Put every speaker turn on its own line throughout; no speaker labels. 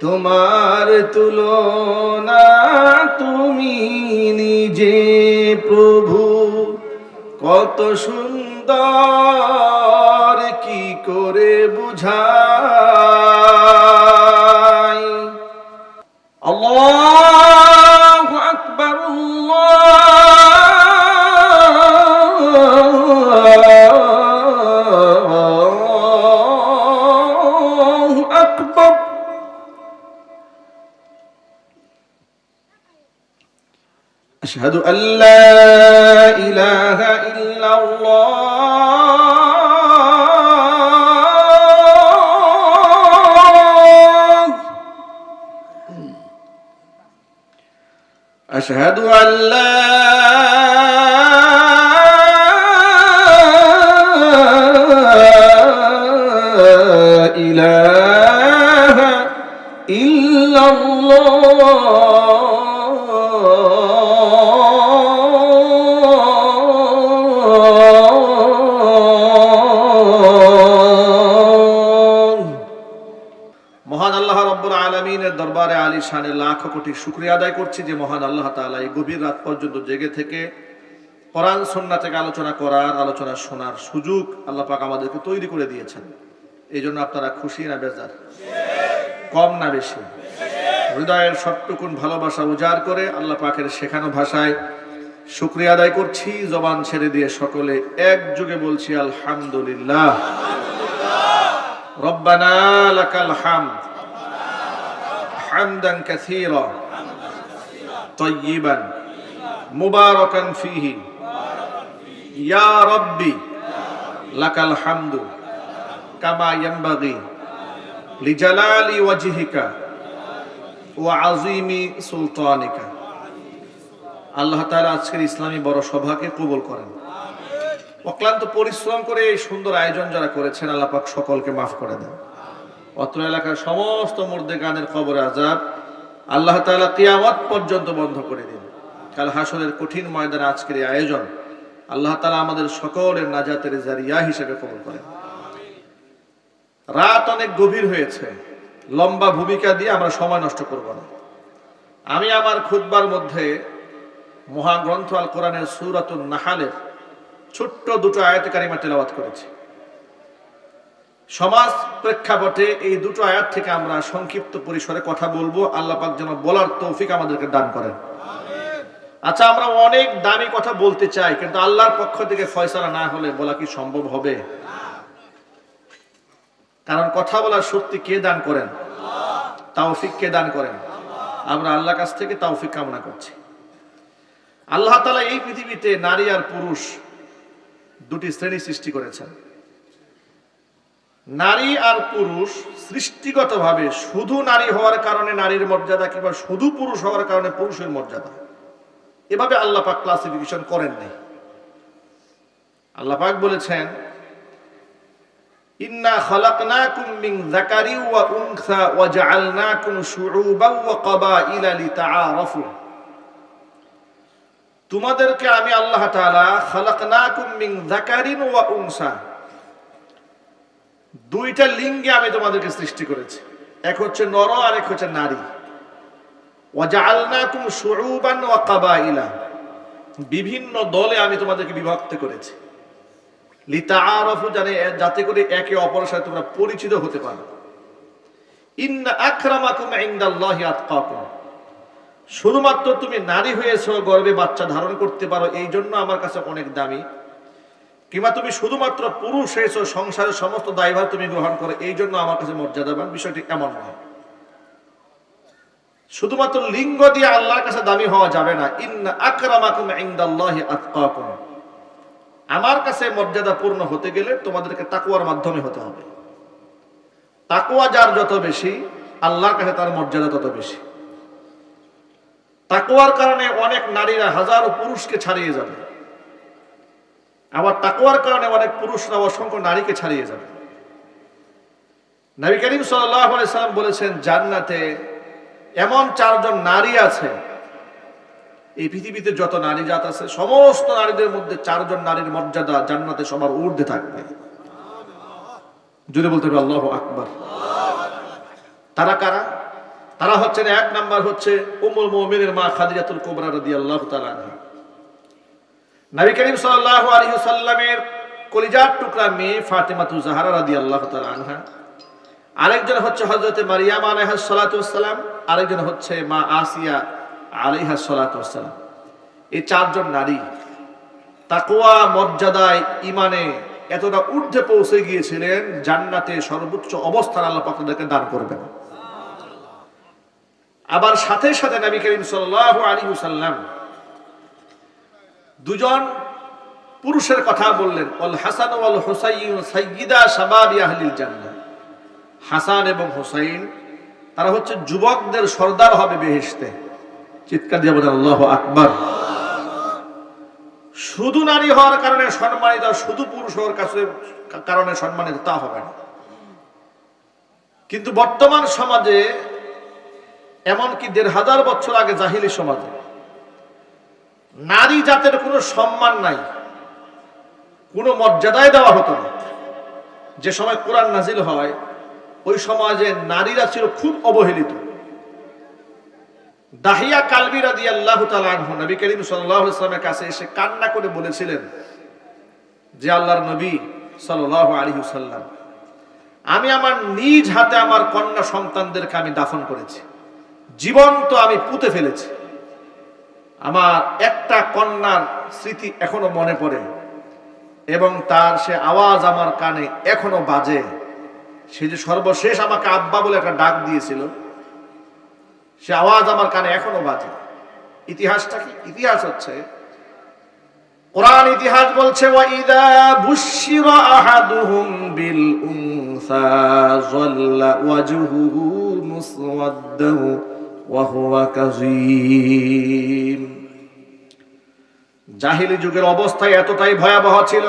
তোমার তুলনা তুমি নিজে প্রভু, কত সুন্দর কি করে বুঝাই। আল্লাহু আকবার, আল্লাহু আকবার। أشهد أن لا إله إلا الله، أشهد أن لا إله إلا الله। মহান আল্লাহ রাব্বুল আলামিনের দরবারে আলিশানে লাখ কোটি শুকরিয়া আদায় করছি যে মহান আল্লাহ তাআলা এই গভীর রাত পর্যন্ত জেগে থেকে কোরআন সুন্নাহ থেকে আলোচনা করার, আলোচনা শোনার সুযোগ আল্লাহ পাক আমাদেরকে তৈরি করে দিয়েছেন। এই জন্য আপনারা খুশি না বেজার? কম না বেশি? হৃদয়ের সবটুকুন ভালোবাসা উজাড় করে আল্লাহ পাকের শেখানো ভাষায় শুকরিয়া আদায় করছি। জবান ছেড়ে দিয়ে সকলে একযোগে বলছি আলহামদুলিল্লাহ। রব্বানা লাকাল হামদ হামদান কাসীরা তাইয়িবান মুবারাকান ফীহি ইয়া রাব্বি লাকাল হামদু কামা ইয়ানবাগি লিজালালি ওয়াজহিকা ওয়া আযীমি সুলতানিকা। আল্লাহ তাআলা আজকের ইসলামী বড় সভাকে কবুল করেন। অক্লান্ত পরিশ্রম করে এই সুন্দর আয়োজন যারা করেছেন আল্লাহ পাক সকলকে মাফ করে দেন। অত্র এলাকার সমস্ত মুর্দেগানের কবরে আযাব আল্লাহ তাআলা কিয়ামত পর্যন্ত বন্ধ করে দিন। কাল হাসরের কঠিন ময়দানে আজকের এই আয়োজন আল্লাহ তাআলা আমাদের সকলের নাজাতের জারিয়া হিসেবে কবুল করেন। রাত অনেক গভীর হয়েছে, লম্বা ভূমিকা দিয়ে আমরা সময় নষ্ট করব না। আমি আমার খুতবার মধ্যে মহাগ্রন্থ আল কোরআনের সূরাতুন নাহলের ছোট্ট দুটো আয়াতে কারিমা তেলাওয়াত করেছি। সমাজ প্রেক্ষাপটে এই দুটো আয়াত থেকে আমরা সংক্ষিপ্ত পরিসরে কথা বলবো। আল্লাহ পাক যেন বলার তৌফিক আমাদেরকে দান করেন। আচ্ছা, আমরা অনেক দামি কথা বলতে চাই, কিন্তু আল্লাহর পক্ষ থেকে ফয়সালা না হলে বলা কি সম্ভব হবে? কারণ কথা বলার শক্তি কে দান করেন? তৌফিক কে দান করেন? আমরা আল্লাহর কাছ থেকে তৌফিক কামনা করছি। আল্লাহ তাআলা এই পৃথিবীতে নারী আর পুরুষ দুটি শ্রেণী সৃষ্টি করেছেন। নারী আর পুরুষ সৃষ্টিগতভাবে শুধু নারী হওয়ার কারণে নারীর মর্যাদা কিংবা শুধু পুরুষ হওয়ার কারণে পুরুষের মর্যাদা, এভাবে আল্লাহ পাক ক্লাসিফিকেশন করেন নাই। আল্লাহ পাক বলেছেন, ইন্না খালাকনাকুম মিন যাকারিন ওয়া উনসা ওয়া জাআলনাকুম শুউবান ওয়া ক্বাবাইলা লিতাআরাফু। তোমাদেরকে আমি আল্লাহ তাআলা খালাকনাকুম মিন যাকারিন ওয়া উনসা, দুইটা লিঙ্গে আমি তোমাদেরকে সৃষ্টি করেছি। এক হচ্ছে নর আর এক হচ্ছে নারী। ওয়া জাআলনাকুম শুউবান ওয়া ক্বাবাইলা, বিভিন্ন দলে আমি তোমাদেরকে বিভক্ত করেছি। লিতাআরাফু, যাতে করে একে অপরের সাথে তোমরা পরিচিত হতে পারো। ইন্না আকরামাকুম ইনদাল্লাহি আতকাকুম, শুধুমাত্র তুমি নারী হয়েছো, গর্ভে বাচ্চা ধারণ করতে পারো, এই জন্য আমার কাছে অনেক দামি। কিংবা তুমি শুধুমাত্র পুরুষ হয়েছো, সংসারের সমস্ত দায়ভার তুমি গ্রহণ করো, এই জন্য আমার কাছে মর্যাদাবান। বিষয়টি এমন নয়। শুধুমাত্র লিঙ্গ দিয়ে আল্লাহর কাছে দামি হওয়া যাবে না। ইন্না আকরামাকুম ইনদাল্লাহি আতকাকুম, আমার কাছে মর্যাদা পূর্ণ হতে গেলে তোমাদেরকে তাকওয়ার মাধ্যমে হতে হবে। তাকওয়া যার যত বেশি, আল্লাহর কাছে তার মর্যাদা তত বেশি। তাকওয়ার কারণে অনেক নারীরা হাজারো পুরুষকে ছাড়িয়ে যাবে, আবার তাকওয়ার কারণে অনেক পুরুষরা অসংখ্য নারীকে ছাড়িয়ে যাবে। নবী করিম সাল্লাল্লাহু আলাইহি সাল্লাম বলেছেন, জান্নাতে এমন 4 জন নারী আছে, এই পৃথিবীতে যত নারী জাত আছে সমস্ত নারীদের মধ্যে 4 জন নারীর মর্যাদা জান্নাতে সবার ঊর্ধ্বে থাকবে। জোরে বলতে হবে আল্লাহু আকবার। তারা কারা? তারা হচ্ছেন, এক নাম্বার হচ্ছে উম্মুল মুমিনের মা খাদিজাতুল কুবরা রাদিয়াল্লাহু তাআলা আনহা, নবী করিম সাল্লাল্লাহু আলাইহি ওয়াসাল্লামের কলিজার টুকরা মেয়ে ফাতেমাতু জাহরা রাদিয়াল্লাহু তাআলা আনহা। আরেকজন হচ্ছে হযরতে মারিয়াম আলাইহাস সালাতু ওয়াসসালাম, আরেকজন হচ্ছে মা আসিয়া আলাইহাস সালাতু ওয়াসসালাম। এই চারজন নারী তাকওয়া মর্যাদায় ঈমানে এতটা ঊর্ধ্বে পৌঁছে গিয়েছিলেন, জান্নাতে সর্বোচ্চ অবস্থান আল্লাহ পাক তাদেরকে দান করবেন। আবার সাথে সাথে নবী করিম সাল্লাল্লাহু আলাইহি ওয়াসাল্লাম দুজন পুরুষের কথা বললেন, আল হাসান ওয়াল হুসাইন সাইয়্যিদা শাবাবি আহলিল জান্নাহ। হাসান এবং হুসাইন তারা হচ্ছে যুবকদের সর্দার হবে বেহেশতে। চিৎকার দিয়ে বলেন আল্লাহু আকবার। শুধু নারী হওয়ার কারণে সম্মানিত, শুধু পুরুষ হওয়ার কারণে সম্মানিত তা হবে না। কিন্তু বর্তমান সমাজে, এমনকি ১৫০০ বছর আগে জাহিলি সমাজে নারী জাতের কোনো সম্মান নাই, কোনো মর্যাদায় দেওয়া হতো না। যে সময় কোরআন নাজিল হয় ওই সমাজে নারীরা ছিল খুব অবহেলিত। দাহিয়া কালবি রাদিয়াল্লাহু তাআলা আনহু নবী করিম সাল্লাল্লাহু আলাইহি ওয়াসাল্লামের কাছে এসে কান্না করে বলেছিলেন যে আল্লাহর নবী সাল্লাল্লাহু আলাইহি ওয়াসাল্লাম, আমি আমার নিজ হাতে আমার কন্যা সন্তানদেরকে আমি দাফন করেছি, জীবন্ত আমি পুঁতে ফেলেছি। আমার একটা কন্যার স্মৃতি এখনো মনে পড়ে এবং তার সে আওয়াজ আমার কানে এখনো বাজে। সে যে সর্বশেষ আমাকে আব্বা বলে একটা ডাক দিয়েছিল, সে আওয়াজ আমার কানে এখনো বাজে। ইতিহাসটা কি? ইতিহাস হচ্ছে, কোরআন ইতিহাস বলছে, ওয়াইদা বুশিরা আহাদুহুম বিল উনসা যাল্লা ওয়াজহুহু মুসওয়াদ্দাহু ওয়া হুয়া কাযীম। জাহিলি যুগের অবস্থা এতটাই ভয়াবহ ছিল,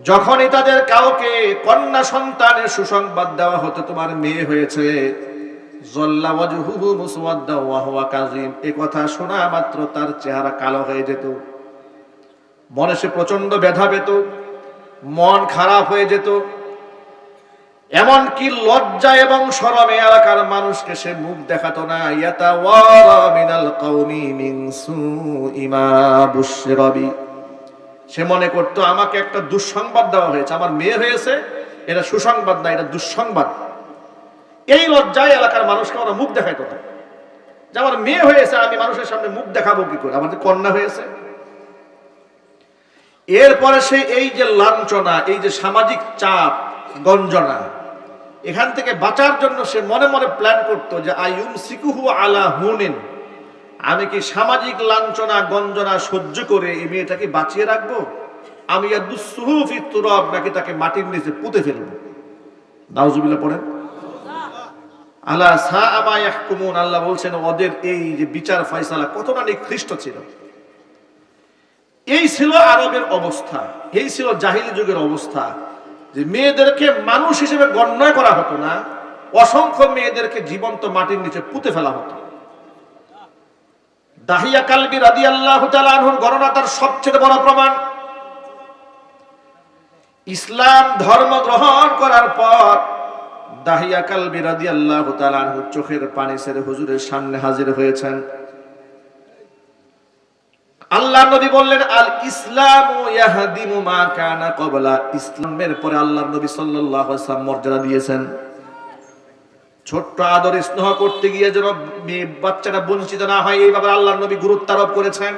যখনই তাদের কাউকে কন্যা সন্তানের সুসংবাদ দেওয়া হতো, তোমার মেয়ে হয়েছে, যাল্লা ওয়াজহুহু মুসওয়াদ্দাহু ওয়া হুয়া কাযীম, এই কথা শোনা মাত্র তার চেহারা কালো হয়ে যেত, মনে সে প্রচন্ড ব্যথা পেত, মন খারাপ হয়ে যেত। এমনকি লজ্জা এবং শরমে এলাকার মানুষকে সে মুখ দেখাতো না। ইয়াতাওয়ারা মিনাল কওমি মিন সুই মা বুশিরা বি, সে মনে করতো আমাকে একটা দুঃসংবাদ দেওয়া হয়েছে, আমার মেয়ে হয়েছে, এটা সুসংবাদ না, এটা দুঃসংবাদ। এই লজ্জায় এলাকার মানুষকে ওরা মুখ দেখাইতো না যে আমার মেয়ে হয়েছে, আমি মানুষের সামনে মুখ দেখাবো কি করে, আমার যে কন্যা হয়েছে। এরপরে সে এই যে লাঞ্ছনা, এই যে সামাজিক চাপ গঞ্জনা, এখান থেকে বাঁচার জন্য সে মনে মনে প্ল্যান করতো যে আইয়ুমসিকুহু আলা হুনিন, আমি কি সামাজিক লাঞ্ছনা গঞ্জনা সহ্য করে এই মেয়েটাকে বাঁচিয়ে রাখবো, আমি ইয়াদুসসুহু ফিত তুরাব, নাকি তাকে মাটির নিচে পুঁতে ফেলবো। নাউজুবিল্লাহ পড়েন। আলা সাআ মা ইয়াহকুমুন, আল্লাহ বলছেন ওদের এই যে বিচার ফয়সালা কতটা নিকৃষ্ট ছিল। এই ছিল আরবের অবস্থা, এই ছিল জাহিলি যুগের অবস্থা, যে মেয়েদেরকে মানুষ হিসেবে গণ্য করা হতো না, অসংখ্য মেয়েদেরকে জীবন্ত মাটির নিচে পুঁতে ফেলা হতো। দাহিয়া কালবি রাদিয়াল্লাহু তাআলা আনহুর ঘটনা তার সবচেয়ে বড় প্রমাণ। ইসলাম ধর্ম গ্রহণ করার পর দাহিয়া কালবি রাদিয়াল্লাহু তাআলা আনহু চোখের পানি ছেড়ে হুজুরের সামনে হাজির হয়েছেন। আল্লাহ নবী বললেন, আল ইসলামু ইয়াহদিমু মা কানা ক্বাবলা, ইসলামের পরে আল্লাহ নবী সাল্লাল্লাহু আলাইহি ওয়াসাল্লাম মর্যাদা দিয়েছেন। ছোট্ট আদর স্নেহ করতে গিয়ে যেন বাচ্চাটা বঞ্চিত না হয়, এই ব্যাপারে আল্লাহ নবী গুরুত্ব আরোপ করেছেন।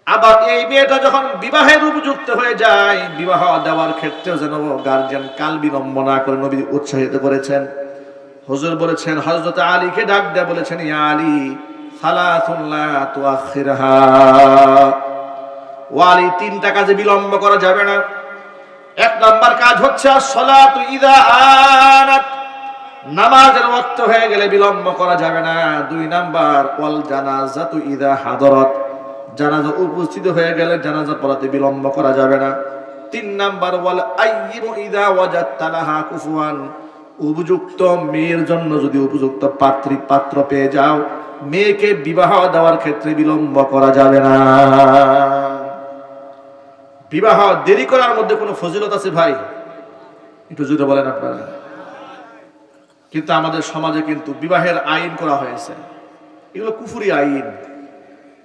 আবার এই মেয়েটা যখন বিবাহের উপযুক্ত হয়ে যায়, বিবাহ দেওয়ার ক্ষেত্রেও যেন গার্জিয়ান কাল বিলম্ব না করে নবী উৎসাহিত করেছেন। হুজুর বলেছেন, হযরত আলীকে ডাক দিয়ে বলেছেন, ইয়া আলী সালাতুন লা তুআখিরহা, ওয়ালি তিনটা কাজে বিলম্ব করা যাবে না। এক নাম্বার কাজ হচ্ছে as-সালাতু ইযা আনাত, নামাজের ওয়াক্ত হয়ে গেলে বিলম্ব করা যাবে না। দুই নাম্বার ওয়াল জানাজাতু ইযা হাদারাত, জানাজা উপস্থিত হয়ে গেলে জানাজা পড়াতে বিলম্ব করা যাবে না। তিন নাম্বার ওয়াল আইয়িমু ইযা ওয়াজাদতা লাহা কুফুয়ান, উপযুক্ত মেয়ের জন্য যদি উপযুক্ত পাত্র পেয়ে যাও, মেয়েকে বিবাহ দেওয়ার ক্ষেত্রে বিলম্ব করা যাবে না। বিবাহ দেরি করার মধ্যে কোনো ফজিলত আছে ভাই? একটু জোরে বলেন আপনারা। কিন্তু আমাদের সমাজে কিন্তু বিবাহের আইন করা হয়েছে, এগুলো কুফরি আইন।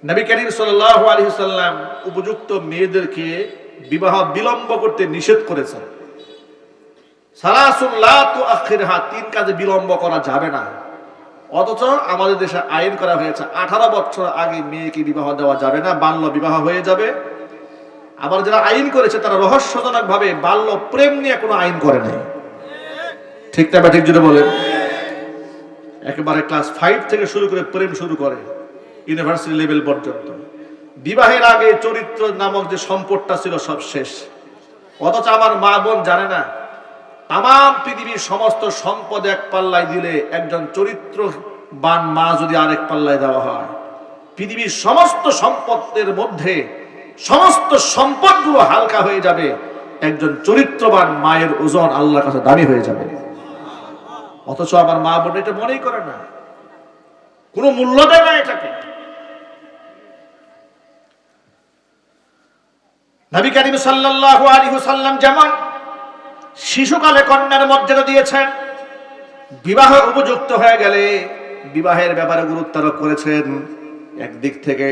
নবী করিম সাল্লাল্লাহু আলাইহি ওয়াসাল্লাম উপযুক্ত মেয়েদেরকে বিবাহ বিলম্ব করতে নিষেধ করেছেন। সালাসুন লা তুআখিরহা, 3 কাজে বিলম্ব করা যাবে না। অথচ আমাদের দেশে আইন করা হয়েছে 18 বছর আগে মেয়েকে বিবাহ দেওয়া যাবে না, বাল্য বিবাহ হয়ে যাবে। আবার যারা আইন করেছে তারা রহস্যজনক ভাবে বাল্য প্রেম নিয়ে কোনো আইন করে নাই। ঠিক না বা ঠিক যদি বলেন, একেবারে ক্লাস 5 থেকে শুরু করে প্রেম শুরু করে ইউনিভার্সিটি লেভেল পর্যন্ত। বিবাহের আগে চরিত্র নামক যে সম্পদটা ছিল সব শেষ। অথচ আমার মা বোন জানে না, তাম পৃথিবীর সমস্ত সম্পদ এক পাল্লায় দিলে একজন চরিত্রবান মা যদি আরেক পাল্লায় দেওয়া হয়, পৃথিবীর সমস্ত সম্পদের মধ্যে সমস্ত সম্পদগুলো হালকা হয়ে যাবে, একজন চরিত্রবান মায়ের ওজন আল্লাহর কাছে দামি হয়ে যাবে। অথচ আমার মা বোন এটা মনেই করে না, কোনো মূল্য দেয় না এটাকে। নবী করিম সাল্লাল্লাহু আলাইহি ওয়াসাল্লাম যেমন শিশুকালে কন্যার মর্যাদা দিয়েছেন, বিবাহ উপযুক্ত হয়ে গেলে বিবাহের ব্যাপারে গুরুত্ব আরোপ করেছেন। একদিক থেকে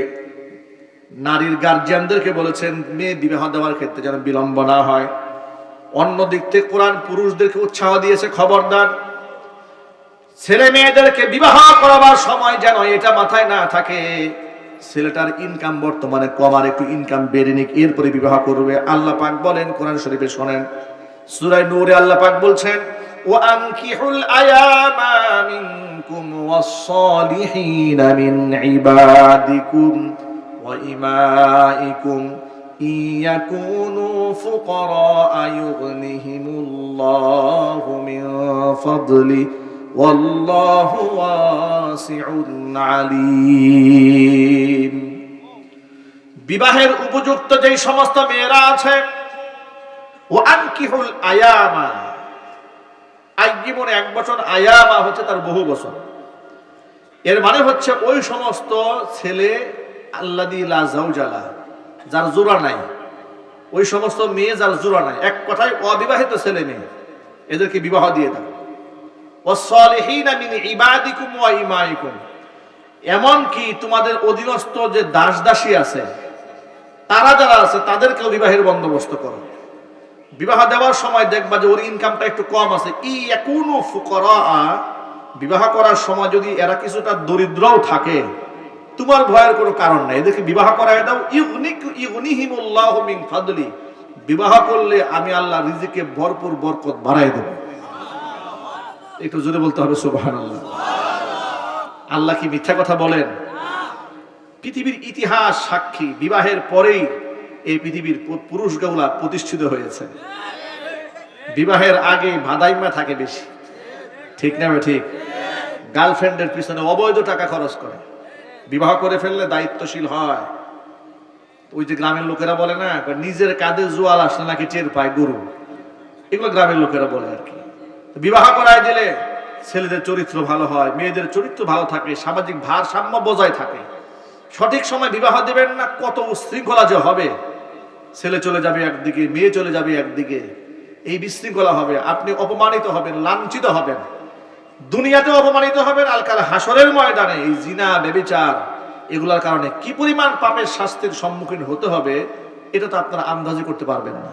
নারীর গার্জিয়ানদেরকে বলেছেন মেয়ে বিবাহ দেওয়ার ক্ষেত্রে যেন বিলম্ব না হয়। অন্য দিক থেকে কোরআন পুরুষদেরকে উৎসাহ দিয়েছে, খবরদার ছেলে মেয়েদেরকে বিবাহ করাবার সময় যেন এটা মাথায় না থাকে ছেলেটার ইনকাম বর্তমানে কম, আর একটু ইনকাম বেড়ে নিক এরপরে বিবাহ করবে। আল্লাহ পাক বলেন কোরআন শরীফে, শোনেন সূরা নূরে আল্লাহ পাক বলছেন, ওয়া আনকিহুল আয়ামা মিনকুম ওয়াস-সালিহিনা মিন ইবাদিকুম ওয়া ইমাইকুম ইয়াকুনু ফুকারা ইউগনিহিমুল্লাহু মিন ফাদলি ওয়াল্লাহু ওয়াসিউন আলীম। বিবাহের উপযুক্ত যেই সমস্ত মেয়েরা আছে, ও আনকিহুল আয়ামা, আইয়িমুন 1 বছর, আয়ামা হচ্ছে তার বহু বছর। এর মানে হচ্ছে ওই সমস্ত ছেলে আল্লাযী লা যাওজালা, যার জোড়া নাই, ওই সমস্ত মেয়ে যার জোড়া নাই, এক কথায় অবিবাহিত ছেলে মেয়ে, এদেরকে বিবাহ দিয়ে দাও। ওয়াস-সালিহিনা মিন ইবাদিকুম ওয়া ইমাইকুম, এমন কি তোমাদের অধীনস্থ যে দাস দাসী আছে, তারা যারা আছে তাদেরকেও বিবাহের বন্দোবস্ত করো। বিবাহ দেওয়ার সময় দেখবা যে ওর ইনকামটা একটু কম আছে, ইয়াকুনু ফুকারা, বিবাহ করার সময় যদি এরা কিছুটা দরিদ্রও থাকে, তোমার ভয়ের কোনো কারণ নাই, এদেরকে বিবাহ করায় দাও। ইউগনিহিমুল্লাহু মিন ফাদলি, বিবাহ করলে আমি আল্লাহ রিজিকে ভরপুর বরকত বাড়াই দেব। একটু জোরে বলতে হবে সুবহানাল্লাহ। আল্লাহ কি মিথ্যা কথা বলেন? পৃথিবীর ইতিহাস সাক্ষী, বিবাহের পরেই এই পৃথিবীর পুরুষগুলা প্রতিষ্ঠিত হয়েছে। বিবাহের আগে ভাদাইমা থাকে বেশি, ঠিক না ঠিক? গার্লফ্রেন্ডের পিছনে অবৈধ টাকা খরচ করে, বিবাহ করে ফেললে দায়িত্বশীল হয়। ওই যে গ্রামের লোকেরা বলে না, নিজের কাঁধে জোয়াল আসলে নাকি টের পায় গরু, এগুলো গ্রামের লোকেরা বলে আর কি। বিবাহ করায় দিলে ছেলেদের চরিত্র ভালো হয়, মেয়েদের চরিত্র ভালো থাকে, সামাজিক ভারসাম্য বজায় থাকে। সঠিক সময় বিবাহ দেবেন না, কত উশৃঙ্খলা যে হবে, ছেলে চলে যাবে একদিকে, মেয়ে চলে যাবে একদিকে, এই বিশৃঙ্খলা হবে, আপনি অপমানিত হবেন, লাঞ্ছিত হবেন, দুনিয়াতে অপমানিত হবেন, আর কাল হাসরের ময়দানে এই জিনা ব্যভিচার এগুলোর কারণে কি পরিমাণ পাপের শাস্তির সম্মুখীন হতে হবে এটা তো আপনারা আন্দাজি করতে পারবেন না।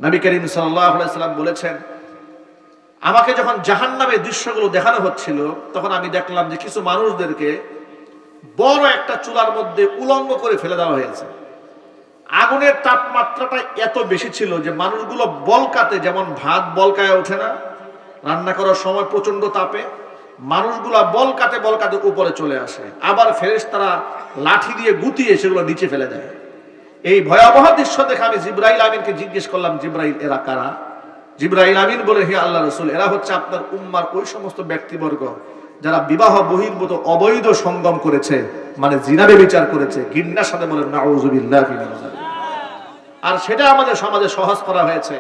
নবী করিম সাল্লাল্লাহু আলাইহি সাল্লাম বলেছেন, আমাকে যখন জাহান্নামের দৃশ্যগুলো দেখানো হচ্ছিল তখন আমি দেখলাম যে কিছু মানুষদেরকে বড় একটা চুলার মধ্যে উলঙ্গ করে ফেলে দেওয়া হয়েছে। আগুনের তাপমাত্রাটা এত বেশি ছিল যে মানুষগুলো বলকাতে, যেমন ভাত বলকায় ওঠে না রান্না করার সময় প্রচন্ড তাপে, মানুষগুলা বলকাতে বলকাতে উপরে চলে আসে, আবার ফেরেশতারা লাঠি দিয়ে গুতিয়ে সেগুলো নিচে ফেলে দেয়। এই ভয়াবহ দৃশ্য দেখে আমি জিবরাইল আমিনকে জিজ্ঞেস করলাম, জিবরাইল এরা কারা? জিবরাইল আমিন বলে, হে আল্লাহ রাসূল, এরা হচ্ছে আপনার উম্মার ওই সমস্ত ব্যক্তিবর্গ যারা বিবাহ বহির্ভূত অবৈধ সঙ্গম করেছে, মানে জিনা ব্যভিচার করেছে, ঘৃণার সাথে বলেন নাউযুবিল্লাহি মিন যালিক। আর সেটা আমাদের সমাজে সহজ করা হয়েছে,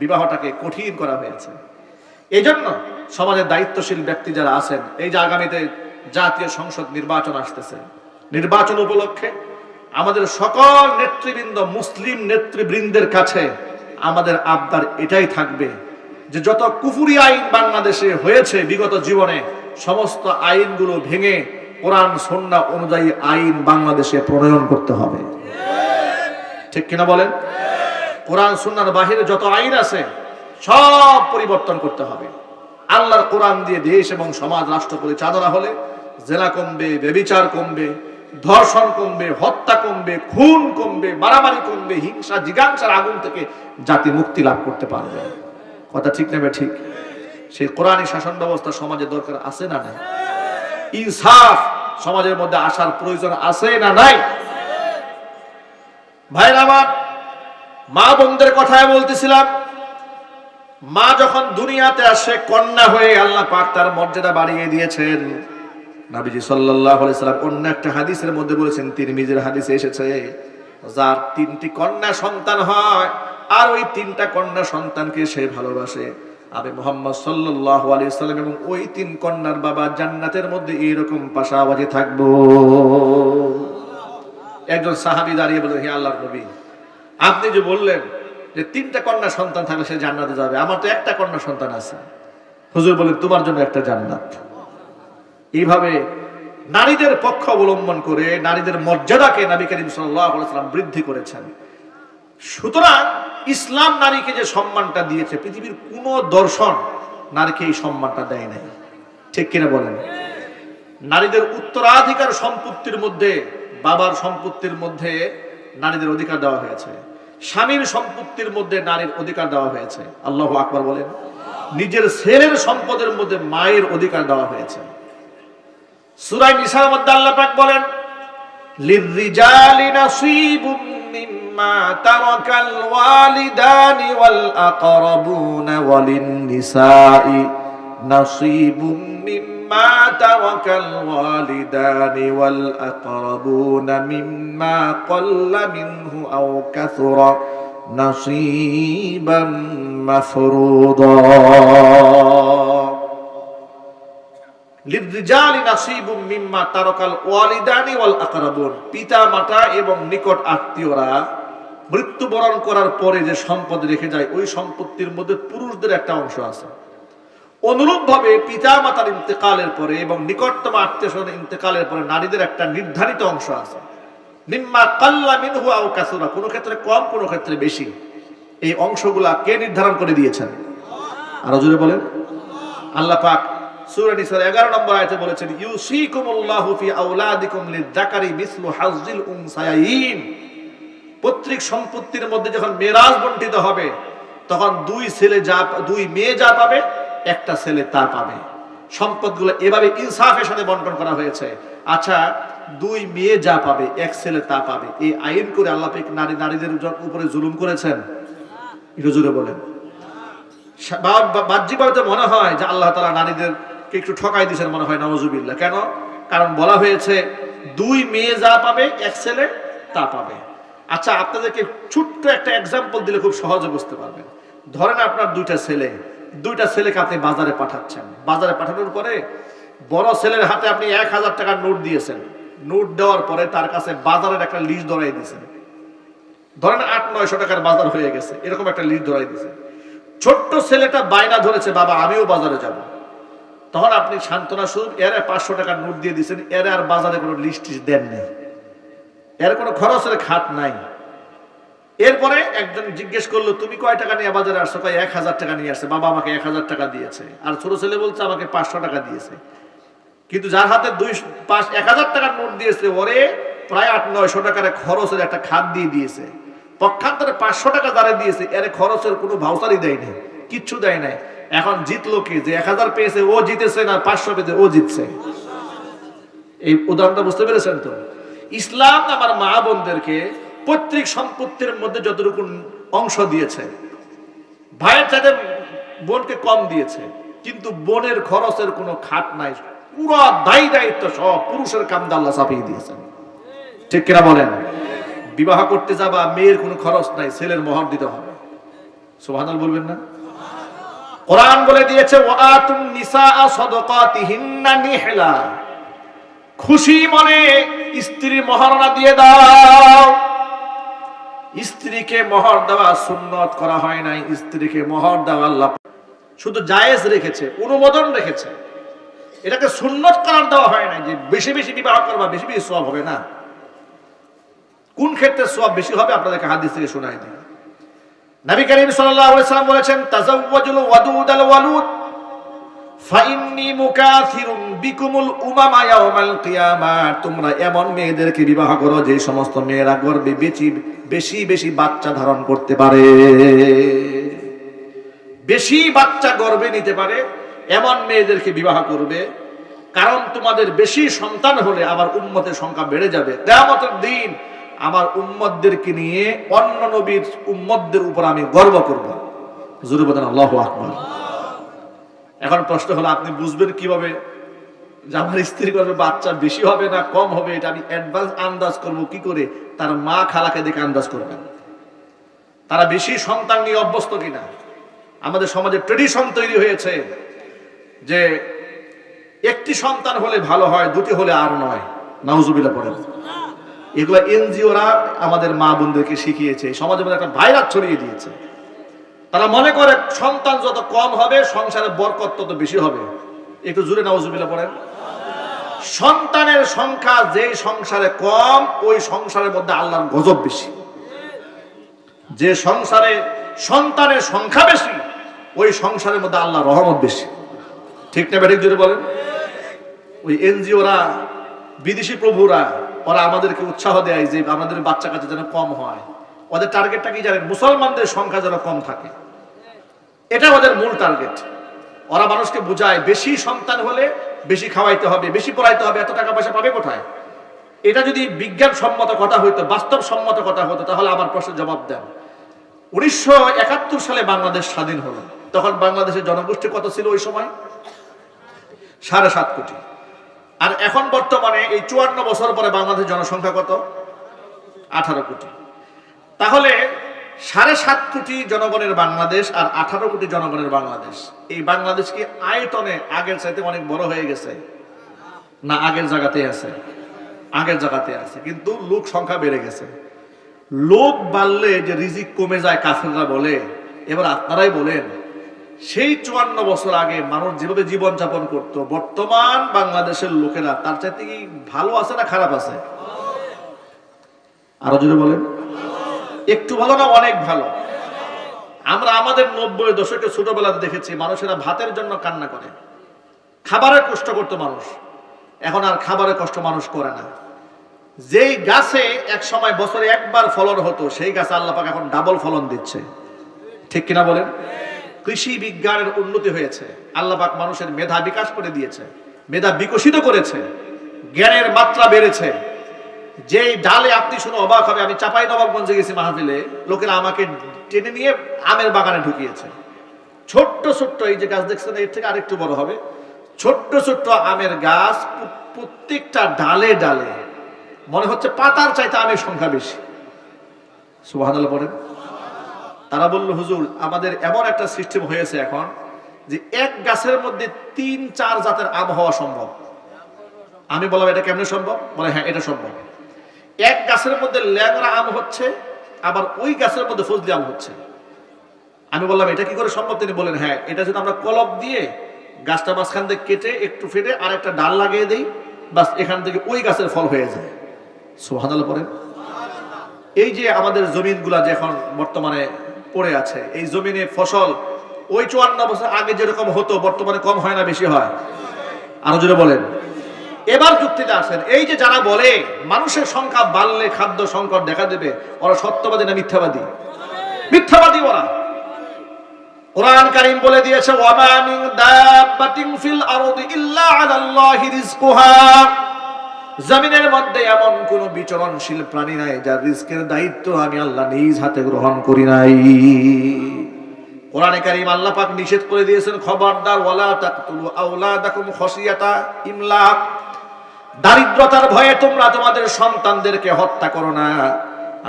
বিবাহটাকে কঠিন করা হয়েছে। এই জন্য সমাজের দায়িত্বশীল ব্যক্তি যারা আছেন, এই যে আগামীতে জাতীয় সংসদ নির্বাচন আসতেছে, নির্বাচন উপলক্ষে আমাদের সকল নেতৃবৃন্দ, মুসলিম নেতৃবৃন্দের কাছে আমাদের আবদার এটাই থাকবে যে যত কুফরি আইন বাংলাদেশে হয়েছে বিগত জীবনে সমস্ত আইনগুলো ভেঙে কোরআন সুন্নাহ অনুযায়ী আইন বাংলাদেশে প্রণয়ন করতে হবে। ঠিক কিনা বলেন? কোরআন সুন্নাহর বাহিরে যত আইন আছে সব পরিবর্তন করতে হবে। আল্লাহর কোরআন দিয়ে দেশ এবং সমাজ রাষ্ট্র পরিচালনা হলে জেনা কমবে, ব্যভিচার কমবে, ধর্ষণ কমবে, হত্যা কমবে, খুন কমবে, মারামারি কমবে, হিংসা জিজ্ঞাসার আগুন থেকে জাতি মুক্তি লাভ করতে পারবে। কথা ঠিক নেবে ঠিক? সেই কোরআনী শাসন ব্যবস্থা সমাজে দরকার আছে না নাই? ইনসাফ সমাজের মধ্যে আসার প্রয়োজন আছে না নাই? ভাইরা আমার, মা বোনদের কথায় বলতেছিলাম, মা যখন দুনিয়াতে আসে কন্যা হয়ে আল্লাহ পাক তার মর্যাদা বাড়িয়ে দিয়েছেন। নবীজি সাল্লাল্লাহু আলাইহি সাল্লাম অন্য একটা হাদিসের মধ্যে বলেছেন, তিরমিজির হাদিসে এসেছে, যার 3টি কন্যা সন্তান হয় আর ওই 3টা কন্যা সন্তানকে সে ভালোবাসে, আমি মুহাম্মদ সাল্লাল্লাহু আলাইহি সাল্লাম এবং ওই 3 কন্যার বাবা জান্নাতের মধ্যে এইরকম পাশাপাশি থাকবো। একজন সাহাবী দাঁড়িয়ে বলে, হে আল্লাহর নবী, আপনি যে বললেন যে 3টা কন্যা সন্তান থাকলে সে জান্নাতে যাবে, আমার তো একটা কন্যা সন্তান আছে। হুজুর বলেন, তোমার জন্য একটা জান্নাত। এইভাবে নারীদের পক্ষ অবলম্বন করে নারীদের মর্যাদাকে নবী করিম সাল্লাল্লাহু আলাইহি ওয়াসাল্লাম বৃদ্ধি করেছেন। সুতরাং ইসলাম নারীকে যে সম্মানটা দিয়েছে, পৃথিবীর কোন দর্শন নারীকে এই সম্মানটা দেয় নাই। ঠিক কিনা বলেন? নারীদের উত্তরাধিকার সম্পত্তির মধ্যে, বাবার সম্পত্তির মধ্যে নারীদের অধিকার দেওয়া হয়েছে, স্বামীর সম্পত্তির মধ্যে নারীর অধিকার দেওয়া হয়েছে। আল্লাহু আকবার বলেন। নিজের ছেলের সম্পদের মধ্যে মায়ের অধিকার দেওয়া হয়েছে। সূরা নিসার মধ্যে আল্লাহ পাক বলেন, লিররিজালি নাসীবুম মিম্মা তারাকাল ওয়ালিদানি ওয়াল আকরাবুনা ওয়ালিন নিসাই নাসীবুম মিম্মা তারাকাল ওয়ালিদানি ওয়াল আকরাবুনা মিম্মা ক্বাল্লা মিনহু আও কাসুরা নাসীবাম মাফরুদা। লিররিজালি নাসীবুম মিম্মা তারাকাল ওয়ালিদানি ওয়াল আকরাবুন, পিতা মাতা এবং নিকট আত্মীয়রা মৃত্যুবরণ করার পরে যে সম্পদ রেখে যায়, ওই সম্পত্তির মধ্যে পুরুষদের একটা অংশ আছে। অনুরূপভাবে পিতা মাতার ইন্তেকালের পরে এবং নিকটতম আত্মীয়স্বজনের ইন্তেকালের পরে নারীদের একটা নির্ধারিত অংশ আছে। মিম্মা ক্বাল্লা মিনহু আও কাসুরা, কোনো ক্ষেত্রে কম, কোনো ক্ষেত্রে বেশি। এই অংশগুলা কে নির্ধারণ করে দিয়েছেন? আরো জোরে বলেন। আল্লাহ পাক সূরা নিসার 11 নম্বর আয়াতে বলেছেন, ইউসিকুমুল্লাহু ফি আওলাদিকুম লিযাকারি মিসলু হাজ্জিল উনসায়াইন। পৈতৃক সম্পত্তির মধ্যে যখন মিরাজ বণ্টিত হবে, তখন 2 মেয়ে যা পাবে, একটা ছেলে তা পাবে। সম্পদগুলো এভাবে ইনসাফের সাথে বন্টন করা হয়েছে। আচ্ছা, 2 মেয়ে যা পাবে, 1 ছেলে তা পাবে, এই আইন করে আল্লাহ পাক নারীদের উপরে জুলুম করেছেন? একটু জোরে বলেন। বাহ্যিকভাবে তো মনে হয় যে আল্লাহ তাআলা নারীদেরকে একটু ঠকাই দিয়েছেন, মনে হয়। নাউজুবিল্লাহ। কেন? কারণ বলা হয়েছে 2 মেয়ে যা পাবে, 1 ছেলে তা পাবে। আচ্ছা, আপনাদেরকে ছোট্ট একটা এক্সাম্পল দিলে খুব সহজে বুঝতে পারবেন। ধরেন আপনার 2টা ছেলে, 2টা ছেলেকে আপনি বাজারে পাঠাচ্ছেন। বাজারে পাঠানোর পরে বড় ছেলের হাতে আপনি 1000 টাকার নোট দিয়েছেন। নোট দেওয়ার পরে তার কাছে বাজারের একটা লিস্ট ধরাই দিয়েছেন। ধরেন 800-900 টাকার বাজার হয়ে গেছে, এরকম একটা লিস্ট ধরাই দিয়েছেন। ছোট্ট ছেলেটা বায়না ধরেছে, বাবা আমিও বাজারে যাব। তখন আপনি সান্ত্বনা স্বরূপ এর 500 টাকার নোট দিয়ে দিয়েছেন, এর আর বাজারে কোনো লিস্ট দেন নেই, এর কোনো খরচের খাত নাই। এরপরে একজন জিজ্ঞেস করলো, তুমি কয় টাকা নিয়ে বাজারে আসছো? কয় 1000 টাকা নিয়ে আসছে। বাবা আমাকে 1000 টাকা দিয়েছে। আর ছোট ছেলে বলছে আমাকে 500 টাকা দিয়েছে। কিন্তু যার হাতে 1000 টাকার নোট দিয়েছে, ওরে প্রায় 800-900 টাকার খরচের একটা খাত দিয়ে দিয়েছে। পক্ষান্তরে 500 টাকা যারা দিয়েছে, এর খরচের কোনো ভাউচারই দেয় নাই, কিচ্ছু দেয় নাই। এখন জিতলো কে? যে 1000 পেয়েছে ও জিতেছে, না 500 পেয়েছে ও জিতছে? এই উদাহরণটা বুঝতে পেরেছেন তো? ইসলাম আমার মা বোনদেরকে পৈতৃক সম্পত্তির মধ্যে যতটুকু অংশ দিয়েছে, ভাইয়ের চাইতে বোনকে কম দিয়েছে, কিন্তু বোনের খরচের কোনো খাত নাই। পুরো দায়িত্ব সব পুরুষের কাঁধে আল্লাহ চাপিয়ে দিয়েছেন। ঠিক কিনা বলেন? বিবাহ করতে যাবা, মেয়ের কোনো খরচ নাই, ছেলের মোহর দিতে হবে। সুবহানাল্লাহ বলবেন না? কোরআন বলে দিয়েছে, ওয়াতুন নিসাআ সাদাকাতিহিন্না নিহলা, খুশি মনে স্ত্রীর মহারণা দিয়ে দাও। স্ত্রীকে মোহর দেওয়া সুন্নত করা হয় নাই, স্ত্রীকে মোহর দেওয়া আল্লাহ শুধু জায়েজ রেখেছে, অনুমোদন রেখেছে। এটাকে সুন্নত করার দেওয়া হয় না যে বেশি বেশি বিবাহ করবা, বেশি বেশি সওয়াব হবে না। কোন ক্ষেত্রে সওয়াব বেশি হবে আপনাদেরকে হাদিস থেকে শোনাই দিই। নবী করিম সাল্লাল্লাহু আলাইহি ওয়াসাল্লাম বলেছেন, তাযাওয়াজুল ওয়াদুদাল ওয়ালুদ ফাইন্নী মুকাথিরুম বিকুমুল উমামা ইয়াওমাল কিয়ামাহ। তোমরা এমন মেয়েদেরকে বিবাহ করো যে সমস্ত মেয়েরা গর্ভে বেশি বেশি বাচ্চা ধারণ করতে পারে, বেশি বাচ্চা গর্ভে নিতে পারে, এমন মেয়েদেরকে বিবাহ করবে। কারণ তোমাদের বেশি সন্তান হলে আমার উম্মতের সংখ্যা বেড়ে যাবে। কিয়ামতের দিন আমার উম্মতদেরকে নিয়ে অন্য নবীর উম্মতদের উপর আমি গর্ব করব। জোরে বলেন আল্লাহু আকবার। এখন প্রশ্ন হলো, আপনি বুঝবেন কিভাবে যে আমার স্ত্রী গর্ভে বাচ্চা বেশি হবে না কম হবে? এটা আমি অ্যাডভান্স আন্দাজ করব কি করে? তার মা খালাকে দেখে আন্দাজ করবেন তারা বেশি সন্তান নিয়ে অভ্যস্ত কিনা। আমাদের সমাজে ট্রেডিশন তৈরি হয়েছে যে একটি সন্তান হলে ভালো হয়, দুটি হলে আর নয়। নাউজুবিল্লাহ পড়েন। এগুলো এনজিওরা আমাদের মা বোনদেরকে শিখিয়েছে, সমাজের মধ্যে একটা ভাইরাস ছড়িয়ে দিয়েছে। তারা মনে করে সন্তান যত কম হবে সংসারের বরকত তত বেশি হবে। একটু জোরে নাউজুবিল্লাহ পড়েন। সন্তানের সংখ্যা যে সংসারে কম, ওই সংসারের মধ্যে আল্লাহর গজব বেশি। যে সংসারে সন্তানের সংখ্যা বেশি, ওই সংসারের মধ্যে আল্লাহর রহমত বেশি। ঠিক না ব্যাঠিক? জোরে বলেন। ওই এনজিওরা, বিদেশি প্রভুরা, ওরা আমাদেরকে উৎসাহ দেয় যে আমাদের বাচ্চা কাচ্চা যেন কম হয়। ওদের টার্গেটটা কি জানেন? মুসলমানদের সংখ্যা যেন কম থাকে, এটা ওদের মূল টার্গেট। ওরা মানুষকে বোঝায় বেশি সন্তান হলে বেশি খাওয়াইতে হবে, বেশি পড়াইতে হবে, এত টাকা পয়সা পাবে কোথায়? এটা যদি বিজ্ঞানসম্মত কথা হইতো, বাস্তবসম্মত কথা হতো, তাহলে আমার প্রশ্নের জবাব দেন। 1971 সালে বাংলাদেশ স্বাধীন হলো। তখন বাংলাদেশের জনগোষ্ঠী কত ছিল ওই সময়? 7.5 কোটি। আর এখন বর্তমানে এই 54 বছর পরে বাংলাদেশের জনসংখ্যা কত? 18 কোটি। তাহলে 7.5 কোটি জনগণের বাংলাদেশ আর 18 কোটি জনগণের বাংলাদেশ, এই বাংলাদেশ কি আয়তনে আগের চাইতে অনেক বড় হয়ে গেছে না আগের জায়গাতেই আছে? আগের জায়গাতে আছে, কিন্তু লোক সংখ্যা বেড়ে গেছে। লোক বাড়লে যে রিজিক কমে যায় কাফেররা বলে। এবার আপনারাই বলেন, সেই 54 বছর আগে মানুষ যেভাবে জীবন যাপন করত, বর্তমান বাংলাদেশের লোকেরা তার চাইতে কি ভালো আছে না খারাপ আছে? আরো জোরে বলেন। একটু ভালো না অনেক ভালো? আমরা আমাদের 90 দশকে ছোটবেলাতে দেখেছি মানুষেরা ভাতের জন্য কান্না করে, খাবারের কষ্ট করতো মানুষ। এখন আর খাবারের কষ্ট মানুষ করে না। যেই গাছে এক সময় বছরে একবার ফলন হতো, সেই গাছে আল্লাহ পাক এখন ডাবল ফলন দিচ্ছে। ঠিক কিনা বলেন? কৃষি বিজ্ঞানের উন্নতি হয়েছে, আল্লাহ পাক মানুষের মেধা বিকাশ করে দিয়েছে, মেধা বিকশিত করেছে, জ্ঞানের মাত্রা বেড়েছে। যেই ডালে আপনি শুনে অবাক হবে, আমি চাঁপাইনবাবগঞ্জে গেছি মাহফিলে, লোকেরা আমাকে টেনে নিয়ে আমের বাগানে ঢুকিয়েছে। ছোট্ট ছোট্ট এই যে গাছ দেখছেন, এর থেকে আরেকটু বড় হবে, ছোট্ট ছোট্ট আমের গাছ, প্রত্যেকটা ডালে ডালে মনে হচ্ছে পাতার চাইতে আমের সংখ্যা বেশি। সুবহানাল্লাহ পড়েন। তারা বলল, হুজুর আমাদের এমন একটা সিস্টেম হয়েছে এখন যে এক গাছের মধ্যে 3-4 জাতের আম হওয়া সম্ভব। আমি বললাম, এটা কেমনে সম্ভব? বলে, হ্যাঁ এটা সম্ভব। এক গাছের মধ্যে ল্যাংড়া আম হচ্ছে, আবার ওই গাছের মধ্যে ফজলি আম হচ্ছে। আমি বললাম, এটা কি করে সম্ভব? তিনি বলেন, হ্যাঁ, এটা যদি আমরা কলপ দিয়ে গাছটা মাঝখান থেকে কেটে একটু ফেটে আর একটা ডাল লাগিয়ে দেই, বাস এখান থেকে ওই গাছের ফল হয়ে যায়। সুবহানাল্লাহ পড়েন। এই যে আমাদের জমিনগুলা যে এখন বর্তমানে পড়ে আছে, এই জমিনে ফসল ওই 54 বছর আগে যেরকম হতো বর্তমানে কম হয় না বেশি হয়? আরো জোরে বলেন। এবার যুক্তিতে আসেন, এই যে যারা বলে মানুষের সংখ্যা বাড়লে খাদ্য সংকট দেখা দেবে, ওরা সত্যবাদী না মিথ্যাবাদী? মিথ্যাবাদী ওরা। কোরআন কারীম বলে দিয়েছে, ওয়ামা মিন দাব্বাতিন ফিল আরদি ইল্লা আলাল্লাহি রিজকুহা। জমিনের মধ্যে এমন কোন বিচরণশীল প্রাণী নাই যার রিজকের দায়িত্ব আমি আল্লাহ নিজ হাতে গ্রহণ করি নাই। কোরআনে কারীম আল্লাহ পাক নিষেধ করে দিয়েছেন, খবরদার, ওয়ালা তাকতুলু আওলাদাকুম খাশিয়াতা ইমলাক। দারিদ্রতার ভয়ে তোমরা তোমাদের সন্তানদেরকে হত্যা করো না।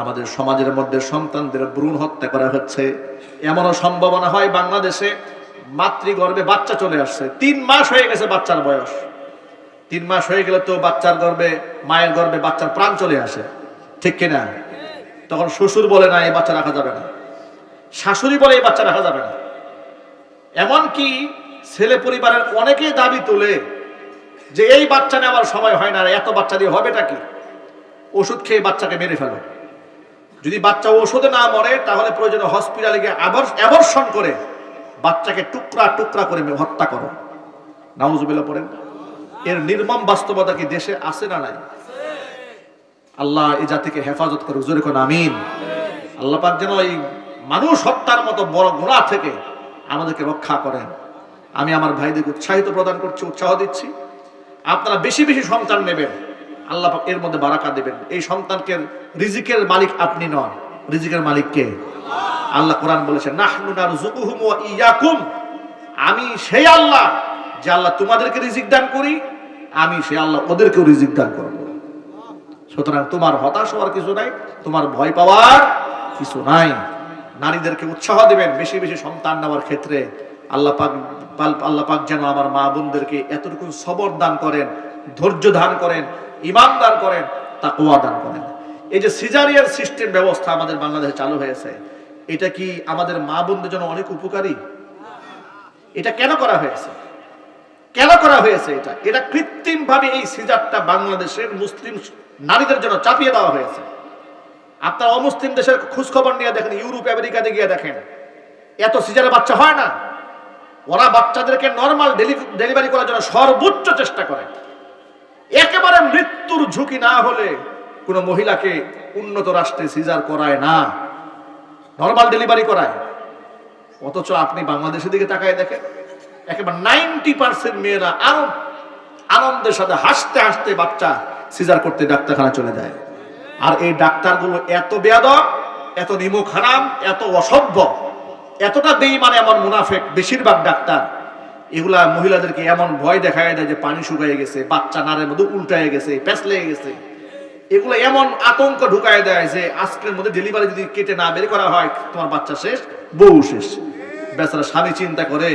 আমাদের সমাজের মধ্যে সন্তানদের ভ্রূণ হত্যা করা হচ্ছে। এমনও সম্ভাবনা হয় বাংলাদেশে মাতৃগর্ভে বাচ্চা চলে আসছে, 3 মাস হয়ে গেছে বাচ্চার বয়স। 3 মাস হয়ে গেলে তো বাচ্চার গর্ভে, মায়ের গর্ভে বাচ্চার প্রাণ চলে আসে। ঠিক কিনা? তখন শ্বশুর বলে, না এই বাচ্চা রাখা যাবে না, শাশুড়ি বলে এই বাচ্চা রাখা যাবে না। এমনকি ছেলে পরিবারের অনেকেই দাবি তোলে যে এই বাচ্চা নেওয়ার সময় হয় না, এত বাচ্চা দিয়ে হবেটা কি, ওষুধ খেয়ে বাচ্চাকে মেরে ফেলো। যদি বাচ্চা ওষুধে না মরে তাহলে প্রয়োজনে হসপিটালে গিয়ে অ্যাবর্শন করে বাচ্চাকে টুকরা টুকরা করে হত্যা করো। নাউজুবিল্লাহ পড়েন। এর নির্মম বাস্তবতা কি দেশে আছে না নাই? আল্লাহ এই জাতিকে হেফাজত করুক, জোরে কোন আমিন। আল্লাহ পাক যেন এই মানুষ হত্যার মতো বড় গুনাহ থেকে আমাদেরকে রক্ষা করেন। আমি আমার ভাইদেরকে উৎসাহিত প্রদান করছি, উৎসাহ দিচ্ছি, আপনারা বেশি বেশি সন্তান নেবেন, আল্লাহ পাক এর মধ্যে বারাকা দেবেন। এই সন্তানকে রিজিকের মালিক আপনি নন, রিজিকের মালিক কে? আল্লাহ কোরআন বলেছেন নাহনু নারযুকুহুম ওয়া ইয়াকুম, আমি সেই আল্লাহ যে আল্লাহ তোমাদেরকে রিজিক দান করি, আমি সেই আল্লাহ ওদেরকেও রিজিক দান করব। সুতরাং তোমার হতাশ হওয়ার কিছু নাই, তোমার ভয় পাওয়ার কিছু নাই। নারীদেরকে উৎসাহ দিবেন বেশি বেশি সন্তান নেওয়ার ক্ষেত্রে। আল্লাহ পাক যেন আমার মা বোনদেরকে এতটুকু সবর দান করেন, ধৈর্য দান করেন, ঈমান দান করেন, তাকওয়া দান করেন। এই যে সিজারিয়ান সিস্টেম ব্যবস্থা আমাদের বাংলাদেশে চালু হয়েছে, এটা কি আমাদের মা বোনদের জন্য অনেক উপকারী? এটা কেন করা হয়েছে? কেন করা হয়েছে? এটা কৃত্রিম ভাবে এই সিজারটা বাংলাদেশের মুসলিম নারীদের জন্য চাপিয়ে দেওয়া হয়েছে। আপনারা অমুসলিম দেশের খোঁজ খবর নিয়ে দেখেন, ইউরোপ আমেরিকাতে গিয়ে দেখেন, এত সিজারে বাচ্চা হয় না। ওরা বাচ্চাদেরকে নরমাল ডেলিভারি করার জন্য সর্বোচ্চ চেষ্টা করে। একেবারে মৃত্যুর ঝুঁকি না হলে কোন মহিলাকে উন্নত রাষ্ট্রে সিজার করায় না, নরমাল ডেলিভারি করায়। অথচ আপনি বাংলাদেশের দিকে তাকায় দেখেন, একেবারে 90% মেয়েরা আনন্দের সাথে হাসতে হাসতে বাচ্চা সিজার করতে ডাক্তারখানা চলে যায়। আর এই ডাক্তারগুলো এত বেয়াদব, এত নিমুখ হারাম, এত অসভ্য, এতটা বেঈমান, এমন মুনাফিক বেশিরভাগ ডাক্তার, এগুলা মহিলাদেরকে এমন ভয় দেখায় দেয় যে পানি শুকায় গেছে, বাচ্চা নারের মধ্যে উল্টায় গেছে, প্যাঁচ লেগে গেছে, এগুলো এমন আতঙ্ক ঢুকায় দেয় যে আজকের মধ্যে ডেলিভারি যদি কেটে না বের করা হয়, তোমার বাচ্চা শেষ, বউ শেষ। বেচারা স্বামী চিন্তা করে,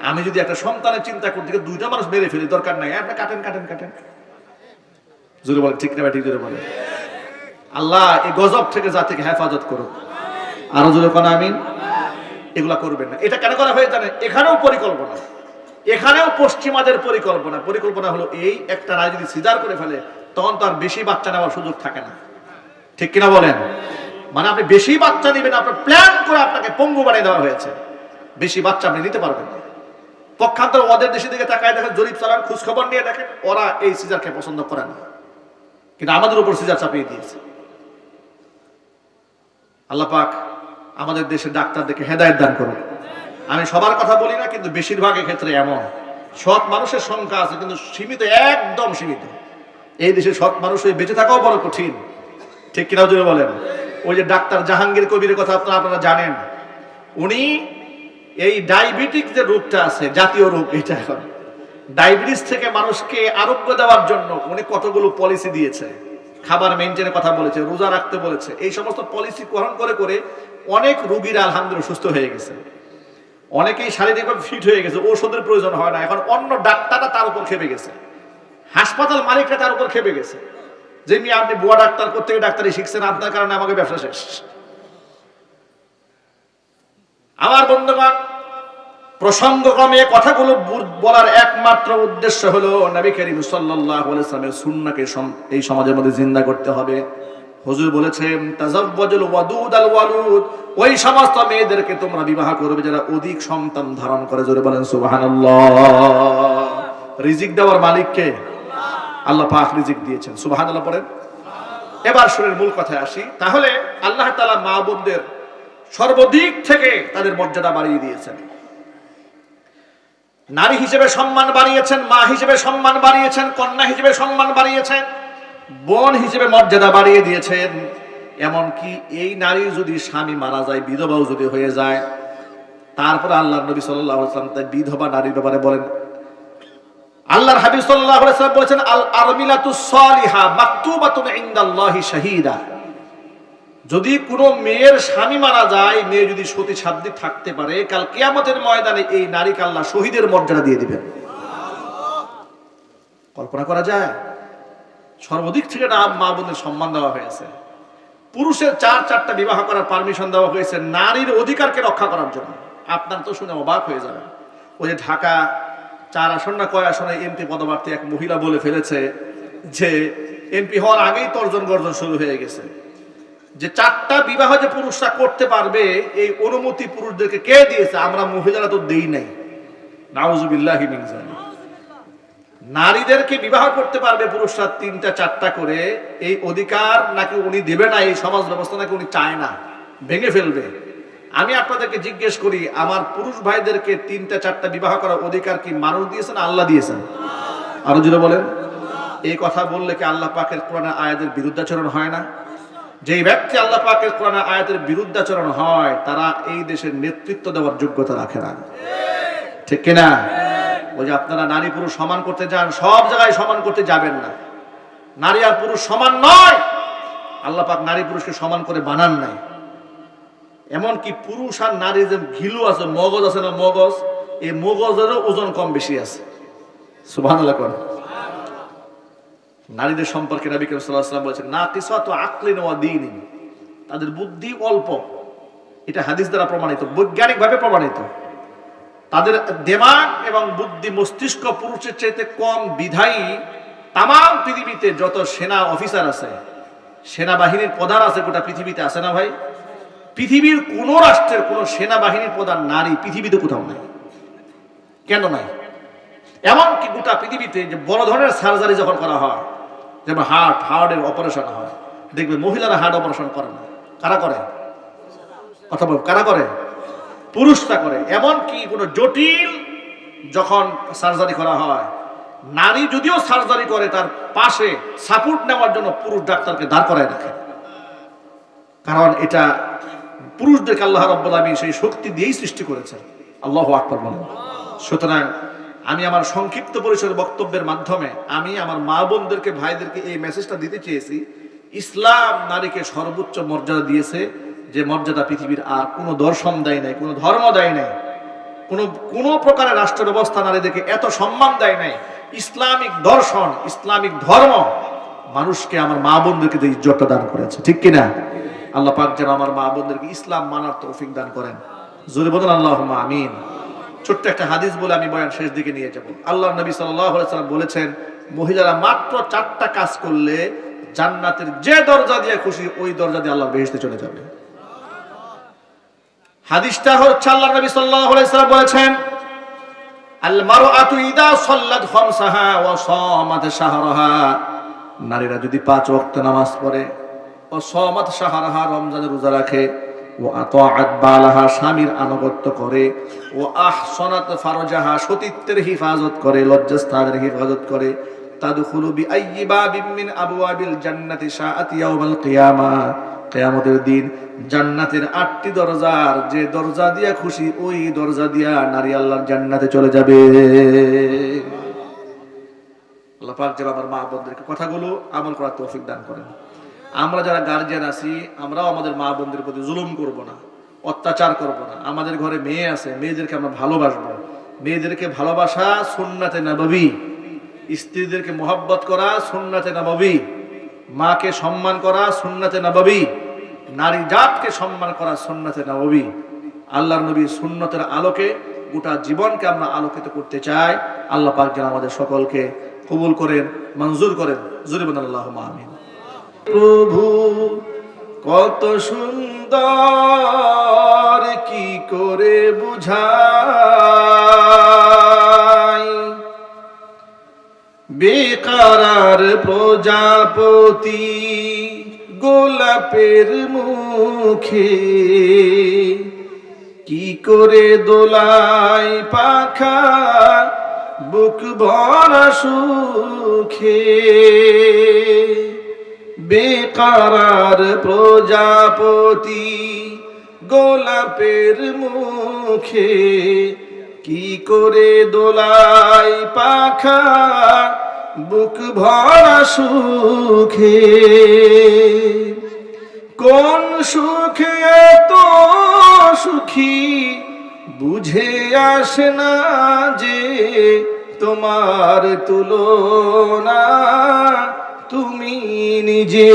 আমি যদি একটা সন্তানের চিন্তা করতে গিয়ে দুইটা মানুষ মেরে ফেলি, দরকার নাই, আপনি কাটেন কাটেন কাটেন। জোরে বলে ঠিক না? ঠিক জোরে বলে। আল্লাহ এই গজব থেকে জাতিকে হেফাজত করুক, আরো জোরে কোন আমিন। এগুলা করবেন না। এটা কেন করা হয় জানেন? এখানেও পরিকল্পনা, এখানেও পশ্চিমাদের পরিকল্পনা হলো এই, একটা নারী যদি সিজার করে ফেলে তখন তো আর বেশি বাচ্চা নেওয়ার সুযোগ থাকে না। ঠিক কিনা বলেন? মানে আপনি বেশি বাচ্চা নেবেন, আপনার প্ল্যান করে আপনাকে পঙ্গু বানিয়ে দেওয়া হয়েছে, বেশি বাচ্চা আপনি নিতে পারবেন না। পক্ষান্তর ওদের দেশের দিকে তাকায় দেখেন, জরিপ চালান, খোঁজ খবর নিয়ে দেখেন, ওরা এই সিজারকে পছন্দ করে না, কিন্তু আমাদের উপর সিজার চাপিয়ে দিয়েছে। আল্লাহ পাক আমাদের দেশের ডাক্তারদেরকে হেদায়েত দান করুন। আমি সবার কথা বলি না, কিন্তু বেশিরভাগের ক্ষেত্রে এমন সৎ মানুষের সংখ্যা আছে, কিন্তু সীমিত, একদম সীমিত। এই দেশে সৎ মানুষ হয়ে বেঁচে থাকাও বড় কঠিন। ঠিক কিনা জোরে বলেন? ওই যে ডাক্তার জাহাঙ্গীর কবিরের কথা আপনারা জানেন, উনি এই ডায়াবেটিক যে রোগটা আছে, জাতীয় রোগ, এটা এখন ডায়াবেটিস থেকে মানুষকে আরোগ্য দেওয়ার জন্য উনি কতগুলো পলিসি দিয়েছে। খাবার মেনটেনের কথা বলেছে, রোজা রাখতে বলেছে। এই সমস্ত পলিসি গ্রহণ করে করে অনেক রোগীরা আলহামদুলিল্লাহ সুস্থ হয়ে গেছে, অনেকেই শারীরিকভাবে ফিট হয়ে গেছে, ওষুধের প্রয়োজন হয় না। এখন অন্য ডাক্তাররা তার উপর খেপে গেছে, হাসপাতাল মালিকরা তার উপর খেপে গেছে, যে আপনি বুয়া ডাক্তার করতে ডাক্তারি শিখছেন, আপনার কারণে আমাকে ব্যবসা শেষ। আমার বন্ধুগণ, প্রসঙ্গক্রমে কথাগুলো বলার একমাত্র উদ্দেশ্য হলো নবী করিম সাল্লাল্লাহু আলাইহি ওয়াসাল্লামের সুন্নাহকে এই সমাজের মধ্যে জিন্দা করতে হবে। হুজুর বলেছেন তাজাওয়াজুল ওয়াদুদ আল ওয়ালুদ, ওই সমস্ত মেয়েদেরকে তোমরা বিবাহ করবে যারা অধিক সন্তান ধারণ করে। জোরে বলেন সুবহানাল্লাহ। রিজিক দেওয়ার মালিক কে? আল্লাহ পাক রিজিক দিয়েছেন, সুবহানাল্লাহ পড়েন। এবার সুরের মূল কথায় আসি। তাহলে আল্লাহ তাআলা মা বোনদের সর্বদিক থেকে তাদের মর্যাদা বাড়িয়ে দিয়েছেন। নারী হিসেবে সম্মান বাড়িয়েছেন, মা হিসেবে সম্মান বাড়িয়েছেন, কন্যা হিসেবে সম্মান বাড়িয়েছেন, বোন হিসেবে মর্যাদা বাড়িয়ে দিয়েছেন। এমনকি এই নারী যদি স্বামী মারা যায়, বিধবাও যদি হয়ে যায়, তারপরে আল্লাহর নবী সাল্লাল্লাহু আলাইহি ওয়াসাল্লাম তাই বিধবা নারীর ব্যাপারে বলেন, আল্লাহর হাবিব সাল্লাল্লাহু আলাইহি ওয়াসাল্লাম বলেছেন আল আরমিলাতুস সালিহা মাকতুবাতুন ইনদাল্লাহি শাহীদা। যদি কোনো মেয়ের স্বামী মারা যায়, মেয়ে যদি সতী সাধ্বী থাকতে পারে, কাল কিয়ামতের ময়দানে এই নারীকে আল্লাহ শহীদের মর্যাদা দিয়ে দিবেন। কল্পনা করা যায়? সর্বদিক থেকে মা বোনের সম্মান দেওয়া হয়েছে। পুরুষের 4-4টা বিবাহ করার পারমিশন দেওয়া হয়েছে নারীর অধিকারকে রক্ষা করার জন্য। আপনার তো শুনে অবাক হয়ে যাবে, ওই যে ঢাকা 4 আসন না কয় আসনে এমপি পদপ্রার্থী এক মহিলা বলে ফেলেছে যে এমপি হওয়ার আগেই তর্জন গর্জন শুরু হয়ে গেছে, যে 4টা বিবাহ যে পুরুষরা করতে পারবে এই অনুমতি পুরুষদেরকে কে দিয়েছে? আমরা মহিলারা তো দেই নাই। নাউজুবিল্লাহি মিন যালিক। নারীদেরকে বিবাহ করতে পারবে পুরুষরা 3টা 4টা করে, এই অধিকার নাকি উনি দেবে না, এই সমাজ ব্যবস্থা নাকি উনি চায় না, ভেঙে ফেলবে। আমি আপনাদেরকে জিজ্ঞেস করি, আমার পুরুষ ভাইদেরকে 3টা 4টা বিবাহ করার অধিকার কি মানুষ দিয়েছেন, আল্লাহ দিয়েছেন? আরো জোরে বলেন। এই কথা বললে কি আল্লাহ পাকের কোরআনের আয়াতের বিরুদ্ধাচরণ হয় না? যেই ব্যক্তি আল্লাহ পাকের কোরআনের আয়াতের বিরুদ্ধাচরণ হয় তারা এই দেশের নেতৃত্ব দেওয়ার যোগ্যতা রাখে না, ঠিক কিনা? ওই যে আপনারা নারী পুরুষ সমান করতে যান, সব জায়গায় সমান করতে যাবেন না। নারী আর পুরুষ সমান নয়, আল্লাহ পাক নারী পুরুষকে সমান করে বানান নাই। এমনকি পুরুষ আর নারীর যে ঘিলু আছে, মগজ আছে না, মগজ, এই মগজেরও ওজন কম বেশি আছে। সুবহানাল্লাহ। নারীদের সম্পর্কে নবী করিম সাল্লাল্লাহু আলাইহি ওয়াসাল্লাম বলেছেন, নাকিসাতু আকলিন ওয়া দীনিন, তাদের বুদ্ধি অল্প। এটা হাদিস দ্বারা প্রমাণিত, বৈজ্ঞানিকভাবে প্রমাণিত। তাদের দিমাগ এবং বুদ্ধি মস্তিষ্ক পুরুষের চাইতে কম বিধায়ী তাম পৃথিবীতে যত সেনা অফিসার আছে, সেনাবাহিনীর প্রধান আছে গোটা পৃথিবীতে, আছে না ভাই? পৃথিবীর কোন রাষ্ট্রের কোন সেনাবাহিনীর প্রধান নারী পৃথিবীতে কোথাও নাই। কেন নাই? এমনকি গোটা পৃথিবীতে যে বড় ধরনের সার্জারি যখন করা হয়, যেমন হার্টের অপারেশন হয়, দেখবে মহিলারা হার্ট অপারেশন করে না। কারা করে? কথা বল, কারা করে? পুরুষরা করে। এমনকি কোনো জটিল যখন সার্জারি করা হয়, নারী যদিও সার্জারি করে তার পাশে সাপোর্ট নেওয়ার জন্য পুরুষ ডাক্তারকে দাঁড় করায় রাখে, কারণ এটা পুরুষদেরকে আল্লাহ রাব্বুল আলামিন সেই শক্তি দিয়েই সৃষ্টি করেছেন। আল্লাহু আকবার বলেন। সুতরাং আমি আমার সংক্ষিপ্ত পরিসরের বক্তব্যের মাধ্যমে আমি আমার মা বোনদেরকে, ভাইদেরকে এই মেসেজটা দিতে চেয়েছি, ইসলাম নারীকে সর্বোচ্চ মর্যাদা দিয়েছে, যে মর্যাদা পৃথিবীর আর কোনো দর্শন দেয় নাই, কোনো ধর্ম দেয় নাই, কোনো প্রকারের রাষ্ট্র ব্যবস্থা নারীদেরকে এত সম্মান দেয় নাই। ইসলামিক দর্শন, ইসলামিক ধর্ম মানুষকে, আমার মা বোনদেরকে যে ইজ্জতটা দান করেছে, ঠিক কিনা? আল্লাহ পাক যেন আমার মা বোনদেরকে ইসলাম মানার তৌফিক দান করেন। জোরে বলেন আল্লাহুম্মা আমিন। ছোট্ট একটা হাদিস বলে আমি বয়ান শেষ দিকে নিয়ে যাব। আল্লাহর নবী সাল্লাল্লাহু আলাইহি সাল্লাম বলেছেন, মহিলারা মাত্র 4টা কাজ করলে জান্নাতের যে দরজা দিয়ে খুশি ওই দরজা দিয়ে আল্লাহর বেহেশতে চলে যাবে। হাদিসটা হচ্ছে আল্লাহর নবী সাল্লাল্লাহু আলাইহি সাল্লাম বলেছেন, আল মারআতু ইদা সাল্লাত খামসাহা ওয়া সামাত শাহরাহা, নারীরা যদি 5 ওয়াক্ত নামাজ পড়ে, ও সামাত শাহরাহা, রমজানের রোজা রাখে, ও আতাআত বালাহা, স্বামীর আনুগত্য করে, ও আহসানাত ফারজাহা, সতীত্বের হিফাজত করে, লজ্জাস্থানের হিফাজত করে, তাদখুলু বিআইয়ি বাবিন মিন আবওয়াবিল জান্নাতি শাআত ইয়াউমাল কিয়ামা, কিয়ামতের দিন জান্নাতের 8টি দরজার যে দরজা দিয়া খুশি ওই দরজা দিয়া নারী আল্লাহর জান্নাতে চলে যাবে। আল্লাহ পাক যেন আমার মা বোনদেরকে কথাগুলো আমল করার তৌফিক দান করেন। আমরা যারা গার্জিয়ান আছি, আমরাও আমাদের মা বোনদের প্রতি জুলুম করব না, অত্যাচার করব না। আমাদের ঘরে মেয়ে আছে, মেয়েদেরকে আমরা ভালোবাসবো। মেয়েদেরকে ভালোবাসা সুন্নাতে নববী, স্ত্রীদেরকে মোহাব্বত করা সুন্নাতে নববী, মাকে সম্মান করা সুন্নাতে নববী, নারী জাতকে সম্মান করা সুন্নাতে নববী। আল্লাহর নবী সুন্নতের আলোকে গোটা জীবনকে আমরা আলোকিত করতে চাই। আল্লাহ পাক যেন আমাদের সকলকে কবুল করেন, মঞ্জুর করেন। জোরে বলেন আল্লাহুম্মা আমিন। প্রভু কত সুন্দর, কি করে বুঝাই, বেকারার প্রজাপতি গোলাপের মুখে, কি করে দোলাই পাখা বুক ভরা সুখে, বেকারার প্রজাপতি গোলাপের মুখে, কি করে দোলাই পাখা বুক ভরা সুখে, কোন সুখে তো সুখী বুঝে আসে না যে, তোমার তুলনা তুমি নিজে,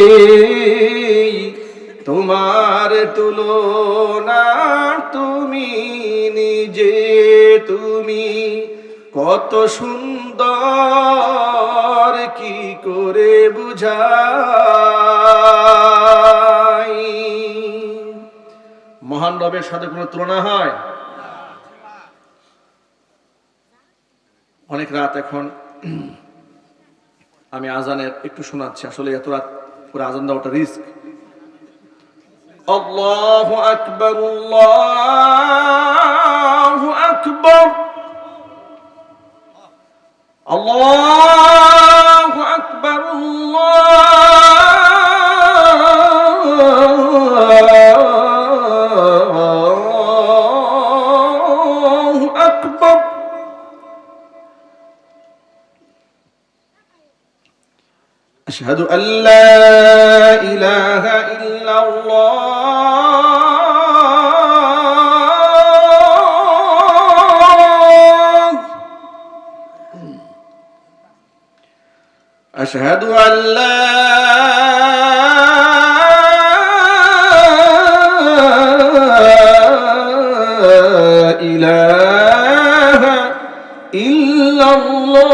তোমার তুলনা তুমি নিজে। তুমি কত সুন্দর, কি করে বুঝাই। মহান রবের সাথে কোনো তুলনা হয়? অনেক রাত এখন, আমি আজানের একটু শোনাচ্ছি, আসলে এত রাত পুরো আজান দেওয়াটা রিস্ক। আল্লাহু আকবার, আল্লাহু আকবার, আল্লাহু আকবার, আল্লাহু আকবার। أشهد أن لا إله إلا الله، أشهد أن لا إله إلا الله